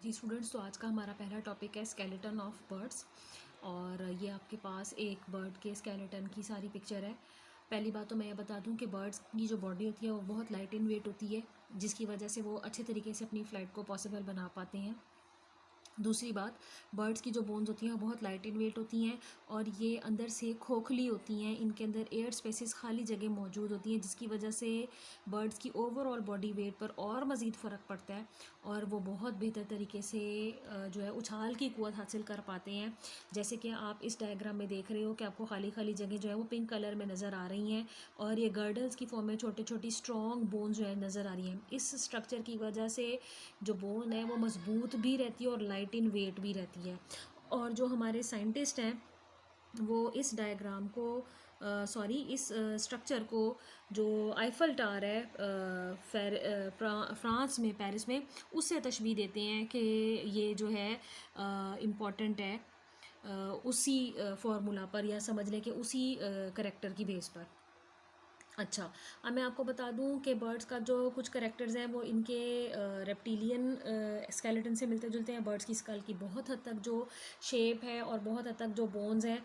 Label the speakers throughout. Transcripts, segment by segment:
Speaker 1: जी students, तो आज का हमारा पहला टॉपिक है स्केलेटन ऑफ बर्ड्स। और ये आपके पास एक बर्ड के स्केलेटन की सारी पिक्चर है। पहली बात तो मैं ये बता दूं कि बर्ड्स की जो बॉडी होती है वो बहुत लाइट इन वेट होती है, जिसकी वजह से वो अच्छे तरीके से अपनी फ़्लाइट को पॉसिबल बना पाते हैं। दूसरी बात, बर्ड्स की जो बोन्स होती हैं वो बहुत लाइट इन वेट होती हैं और ये अंदर से खोखली होती हैं। इनके अंदर एयर स्पेसेस खाली जगह मौजूद होती हैं, जिसकी वजह से बर्ड्स की ओवरऑल बॉडी वेट पर और मज़ीद फ़र्क पड़ता है और वो बहुत बेहतर तरीके से जो है उछाल की क़ुव्वत हासिल कर पाते हैं। जैसे कि आप इस डायग्राम में देख रहे हो कि आपको खाली खाली जगह जो है वो पिंक कलर में नज़र आ रही हैं और ये गर्डल्स की फॉर्म में छोटी छोटी स्ट्रॉन्ग बोन जो है नज़र आ रही हैं। इस स्ट्रक्चर की वजह से जो बोन है वो मज़बूत भी रहती है और लाइट इन वेट भी रहती है। और जो हमारे साइंटिस्ट हैं वो इस डायग्राम को इस स्ट्रक्चर को, जो आईफल टावर है फ्रांस में, पेरिस में, उससे तशबीह देते हैं कि ये जो है इम्पॉर्टेंट है उसी फार्मूला पर, या समझ लें कि उसी करेक्टर की बेस पर। अच्छा, अब मैं आपको बता दूं कि बर्ड्स का जो कुछ करेक्टर्स हैं वो इनके रेप्टिलियन स्केलेटन से मिलते जुलते हैं। बर्ड्स की स्कल की बहुत हद तक जो शेप है और बहुत हद तक जो बोन्स हैं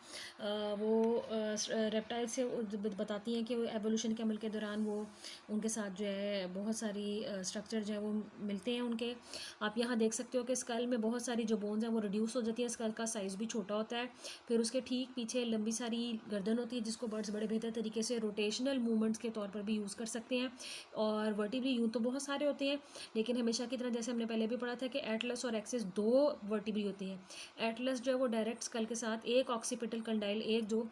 Speaker 1: वो रेप्टाइल से बताती हैं कि एवोल्यूशन के अमल के दौरान वो उनके साथ जो है बहुत सारी स्ट्रक्चर जो है वो मिलते हैं उनके। आप यहाँ देख सकते हो कि स्कल में बहुत सारी जो बोन्स हैं वो रिड्यूस हो जाती है, स्कल का साइज़ भी छोटा होता है। फिर उसके ठीक पीछे लंबी सारी गर्दन होती है जिसको बर्ड्स बड़े बेहतर तरीके से रोटेशनल मूवमेंट्स के तौर पर भी यूज़ कर सकते हैं। और वर्टिब्री यूँ तो बहुत सारे होते हैं, लेकिन हमेशा की तरह जैसे हमने पहले भी पढ़ा था कि एटलस और एक्सिस दो वर्टिब्री होती हैं। एटलस जो है वो डायरेक्ट स्कल के साथ एक ऑक्सीपिटल कंडाइल, एक जो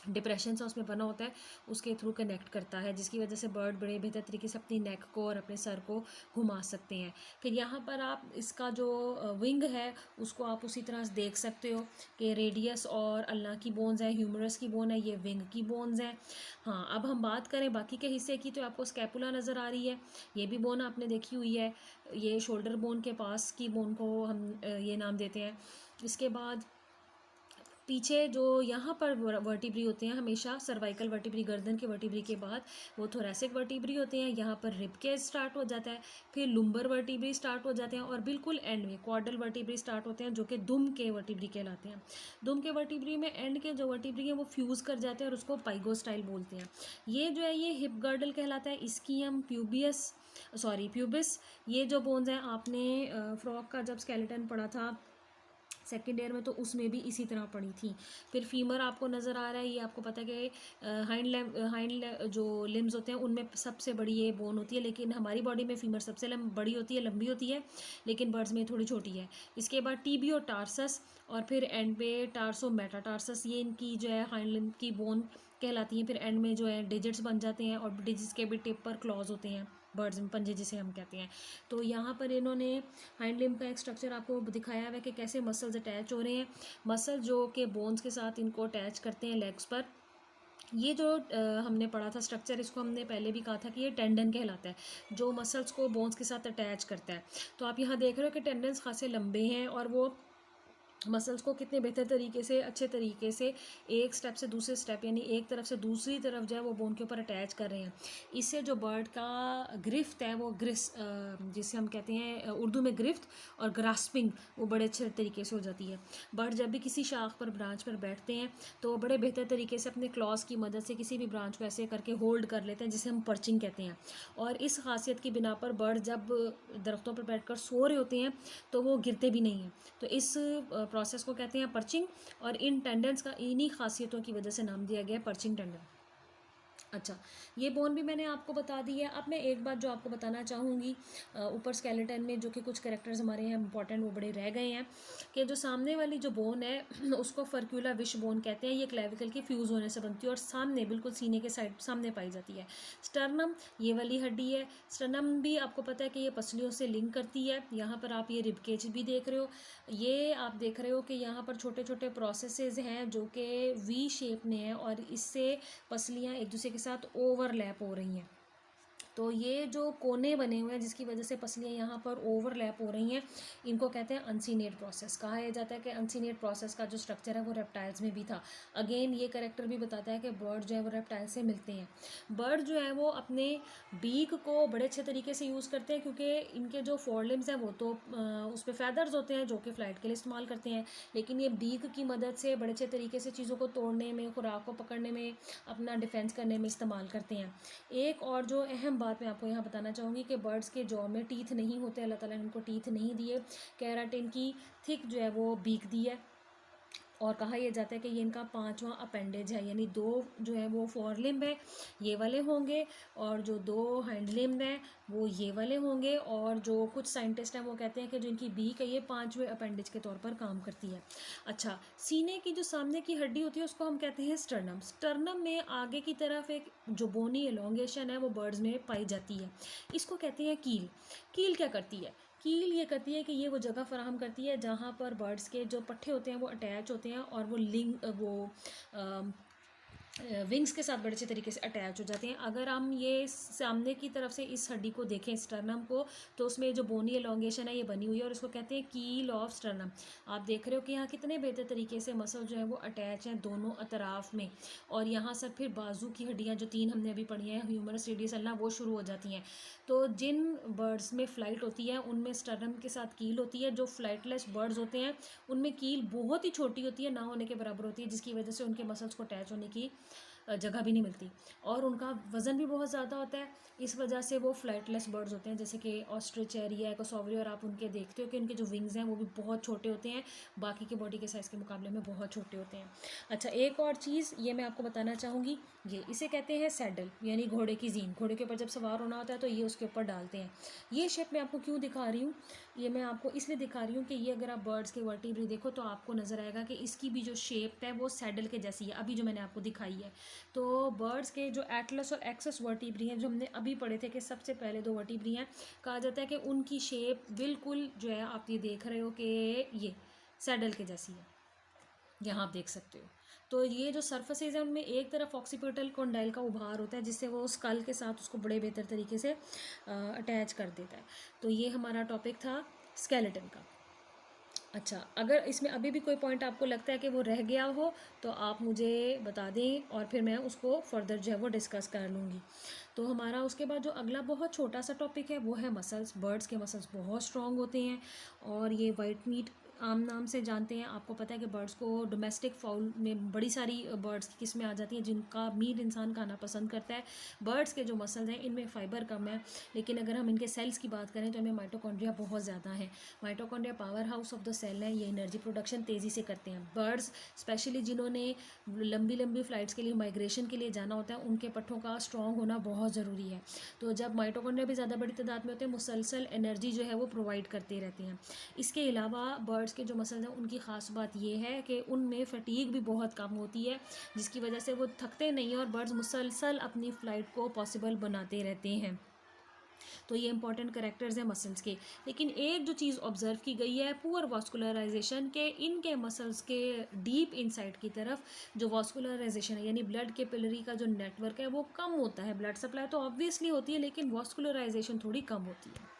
Speaker 1: डिप्रेशन सा उसमें बना होता है, उसके थ्रू कनेक्ट करता है, जिसकी वजह से बर्ड बड़े बेहतर तरीके से अपनी नेक को और अपने सर को घुमा सकते हैं। फिर यहाँ पर आप इसका जो विंग है उसको आप उसी तरह से देख सकते हो कि रेडियस और अल्ना की बोन्स है, ह्यूमरस की बोन है, ये विंग की बोन्स हैं। हाँ, अब हम बात करें बाकी के हिस्से की, तो आपको स्कैपुला नज़र आ रही है, ये भी बोन आपने देखी हुई है। ये शोल्डर बोन के पास की बोन को हम ये नाम देते हैं। इसके बाद पीछे जो यहाँ पर वर्टिब्री होते हैं, हमेशा सर्वाइकल वर्टिब्री, गर्दन के वर्टिब्री के बाद वो थोरेसिक वर्टिब्री होते हैं। यहाँ पर रिब केज स्टार्ट हो जाता है, फिर लुम्बर वर्टिब्री स्टार्ट हो जाते हैं और बिल्कुल एंड में क्वाड्रल वर्टिब्री स्टार्ट होते हैं, जो कि दुम के वर्टिब्री कहलाते हैं। दुम के वर्टिब्री में एंड के जो वर्टिब्री हैं वो फ्यूज़ कर जाते हैं और उसको पाइगो स्टाइल बोलते हैं। ये जो है ये हिप गर्डल कहलाता है। इसकी हम प्यूबिस, ये जो बोन्स हैं, आपने फ्रॉग का जब स्केलेटन पढ़ा था सेकेंड ईयर में तो उसमें भी इसी तरह पड़ी थी। फिर फीमर आपको नज़र आ रहा है, ये आपको पता है कि हाइंड जो लिम्स होते हैं उनमें सबसे बड़ी ये बोन होती है, लेकिन हमारी बॉडी में फीमर सबसे बड़ी होती है, लंबी होती है, लेकिन बर्ड्स में थोड़ी छोटी है। इसके बाद टीबियो टार्सस और फिर एंड पे टार्सो मेटाटार्सस, ये इनकी जो है हाइंड लिम्ब की बोन कहलाती हैं। फिर एंड में जो है डिजिट्स बन जाते हैं और डिजिट्स के भी टिप पर क्लॉज होते हैं, बर्ड्स में पंजे जिसे हम कहते हैं। तो यहाँ पर इन्होंने हाइंड लिम्ब का एक स्ट्रक्चर आपको दिखाया हुआ है कि कैसे मसल्स अटैच हो रहे हैं। मसल जो कि बोन्स के साथ इनको अटैच करते हैं लेग्स पर। ये जो हमने पढ़ा था स्ट्रक्चर, इसको हमने पहले भी कहा था कि ये टेंडन कहलाता है, जो मसल्स को बोन्स के साथ अटैच करता है। तो आप यहाँ देख रहे हो कि टेंडन्स खासे लंबे हैं और वो मसल्स को कितने बेहतर तरीके से, अच्छे तरीके से एक स्टेप से दूसरे स्टेप, यानी एक तरफ से दूसरी तरफ जो है वो बोन के ऊपर अटैच कर रहे हैं। इससे जो बर्ड का ग्रिफ्ट है वो जिसे हम कहते हैं उर्दू में ग्रिफ्ट और ग्रास्पिंग, वो बड़े अच्छे तरीके से हो जाती है। बर्ड जब भी किसी शाख पर, ब्रांच पर बैठते हैं तो बड़े बेहतर तरीके से अपने क्लॉज की मदद से किसी भी ब्रांच को ऐसे करके होल्ड कर लेते हैं, जिसे हम पर्चिंग कहते हैं। और इस खासियत की बिना पर बर्ड जब दरख्तों पर बैठकर सो रहे होते हैं तो वो गिरते भी नहीं हैं। तो इस प्रोसेस को कहते हैं पर्चिंग, और इन टेंडेंस का इन्हीं खासियतों की वजह से नाम दिया गया है पर्चिंग टेंडन। अच्छा, ये बोन भी मैंने आपको बता दी है। अब मैं एक बात जो आपको बताना चाहूँगी, ऊपर स्केलेटन में जो कि कुछ कैरेक्टर्स हमारे यहाँ इंपॉर्टेंट वो बड़े रह गए हैं, कि जो सामने वाली जो बोन है उसको फर्क्यूला विश बोन कहते हैं। ये क्लेविकल के फ्यूज़ होने से बनती है और सामने बिल्कुल सीने के साइड सामने पाई जाती है। स्टर्नम, ये वाली हड्डी है। स्टर्नम भी आपको पता है कि ये पसलियों से लिंक करती है। यहाँ पर आप ये रिबकेज भी देख रहे हो, ये आप देख रहे हो कि यहाँ पर छोटे छोटे प्रोसेसेस हैं जो कि वी शेप में हैं और इससे पसलियाँ एक दूसरे के साथ ओवरलैप हो रही हैं। तो ये जो कोने बने हुए हैं जिसकी वजह से पसलियाँ यहाँ पर ओवरलैप हो रही हैं, इनको कहते हैं अनसीनेट प्रोसेस। कहा यह जाता है कि अनसीनेट प्रोसेस का जो स्ट्रक्चर है वो रेप्टाइल्स में भी था। अगेन ये करेक्टर भी बताता है कि बर्ड जो है वो रेप्टाइल से मिलते हैं। बर्ड जो है वो अपने बीक को बड़े अच्छे तरीके से यूज़ करते हैं, क्योंकि इनके जो फोरलिम्स हैं वो तो उस पर फैदर्स होते हैं जो कि फ़्लाइट के लिए इस्तेमाल करते हैं, लेकिन ये बीक की मदद से बड़े अच्छे तरीके से चीज़ों को तोड़ने में, खुराक को पकड़ने में, अपना डिफेंस करने में इस्तेमाल करते हैं। एक और जो अहम बात मैं आपको यहाँ बताना चाहूँगी कि बर्ड्स के जॉ में टीथ नहीं होते, अल्लाह ताला ने इनको टीथ नहीं दिए। केराटिन की थिक जो है वो बीक दी है, और कहा यह जाता है कि ये इनका 5वां अपेंडेज है, यानी 2 जो है वो फोर लिम्ब है ये वाले होंगे, और जो 2 हैंड लिम्ब हैं वो ये वाले होंगे, और जो कुछ साइंटिस्ट हैं वो कहते हैं कि जो इनकी बीक है ये 5वें अपेंडेज के तौर पर काम करती है। अच्छा, सीने की जो सामने की हड्डी होती है उसको हम कहते हैं स्टर्नम। स्टर्नम में आगे की तरफ एक जो बोनी एलोंगेशन है वो बर्ड्स में पाई जाती है, इसको कहते हैं कील। कील क्या करती है? कील ये करती है कि ये वो जगह फराहम करती है जहाँ पर बर्ड्स के जो पट्टे होते हैं वो अटैच होते हैं, और वो विंग्स के साथ बड़े अच्छे तरीके से अटैच हो जाते हैं। अगर हम ये सामने की तरफ से इस हड्डी को देखें, स्टर्नम को, तो उसमें जो बोनी एलोंगेशन है ये बनी हुई है, और इसको कहते हैं कील ऑफ स्टर्नम। आप देख रहे हो कि यहाँ कितने बेहतर तरीके से मसल जो है वो अटैच हैं दोनों अतराफ में, और यहाँ से फिर बाजू की हड्डियाँ जो 3 हमने अभी पढ़ी हैं, ह्यूमरस, रेडियस, अल्ना, वो शुरू हो जाती हैं। तो जिन बर्ड्स में फ़्लाइट होती है उनमें स्टर्नम के साथ कील होती है। जो फ्लाइटलेस बर्ड्स होते हैं उनमें कील बहुत ही छोटी होती है, ना होने के बराबर होती है, जिसकी वजह से उनके मसल्स को अटैच होने की जगह भी नहीं मिलती, और उनका वज़न भी बहुत ज़्यादा होता है। इस वजह से वो फ्लाइटलेस बर्ड्स होते हैं, जैसे कि ऑस्ट्रिच है, रिया है, कोसोवरी, और आप उनके देखते हो कि उनके जो विंग्स हैं वो भी बहुत छोटे होते हैं, बाकी के बॉडी के साइज़ के मुकाबले में बहुत छोटे होते हैं। अच्छा, एक और चीज़ ये मैं आपको बताना चाहूँगी, ये इसे कहते हैं सैडल, यानी घोड़े की जीन। घोड़े के ऊपर जब सवार होना होता है तो ये उसके ऊपर डालते हैं। ये शेप मैं आपको क्यों दिखा रही हूँ? ये मैं आपको इसलिए दिखा रही हूँ कि ये अगर आप बर्ड्स के वर्टिब्रे देखो तो आपको नज़र आएगा कि इसकी भी जो शेप है वो सैडल के जैसी है, अभी जो मैंने आपको दिखाई है। तो बर्ड्स के जो एटलस और एक्सेस वर्टिब्री हैं, जो हमने अभी पढ़े थे कि सबसे पहले 2 वर्टिब्री हैं, कहा जाता है कि उनकी शेप बिल्कुल जो है आप ये देख रहे हो कि ये सैडल के जैसी है, यहाँ आप देख सकते हो। तो ये जो सर्फेसेज हैं उनमें एक तरफ ऑक्सीपिटल कॉन्डाइल का उभार होता है, जिससे वो स्कल के साथ उसको बड़े बेहतर तरीके से अटैच कर देता है। तो ये हमारा टॉपिक था स्केलेटन का। अच्छा, अगर इसमें अभी भी कोई पॉइंट आपको लगता है कि वो रह गया हो तो आप मुझे बता दें, और फिर मैं उसको फर्दर जो है वो डिस्कस कर लूँगी। तो हमारा उसके बाद जो अगला बहुत छोटा सा टॉपिक है वो है मसल्स। बर्ड्स के मसल्स बहुत स्ट्रॉन्ग होते हैं, और ये वाइट मीट आम नाम से जानते हैं। आपको पता है कि बर्ड्स को डोमेस्टिक फाउल में बड़ी सारी बर्ड्स की किस्में आ जाती हैं जिनका मीट इंसान खाना पसंद करता है। बर्ड्स के जो मसल्स हैं इनमें फ़ाइबर कम है, लेकिन अगर हम इनके सेल्स की बात करें तो इनमें माइटोकॉन्ड्रिया बहुत ज़्यादा है। Mitochondria power house of the cell है, ये एनर्जी प्रोडक्शन तेज़ी से करते हैं। बर्ड्स स्पेशली जिन्होंने लंबी लंबी फ़्लाइट्स के लिए, माइग्रेशन के लिए जाना होता है, उनके पट्ठों का स्ट्रॉन्ग होना बहुत ज़रूरी है। तो जब माइटोकॉन्ड्रिया भी ज़्यादा बड़ी तादाद में होते हैं, मुसलसल एनर्जी जो है वो प्रोवाइड करते रहते हैं। इसके अलावा बर्ड्स के जो मसल्स हैं उनकी ख़ास बात ये है कि उनमें फटीग भी बहुत कम होती है, जिसकी वजह से वो थकते नहीं हैं, और बर्ड्स मुसलसल अपनी फ़्लाइट को पॉसिबल बनाते रहते हैं। तो ये इंपॉर्टेंट करेक्टर्स हैं मसल्स के। लेकिन एक जो चीज़ ऑब्जर्व की गई है, पुअर वास्कुलराइजेशन, के इनके मसल्स के डीप इनसाइड की तरफ जो वास्कुलराइजेशन है, यानी ब्लड के पिलरी का जो नेटवर्क है वो कम होता है। ब्लड सप्लाई तो ऑब्वियसली होती है, लेकिन वास्कुलराइजेशन थोड़ी कम होती है।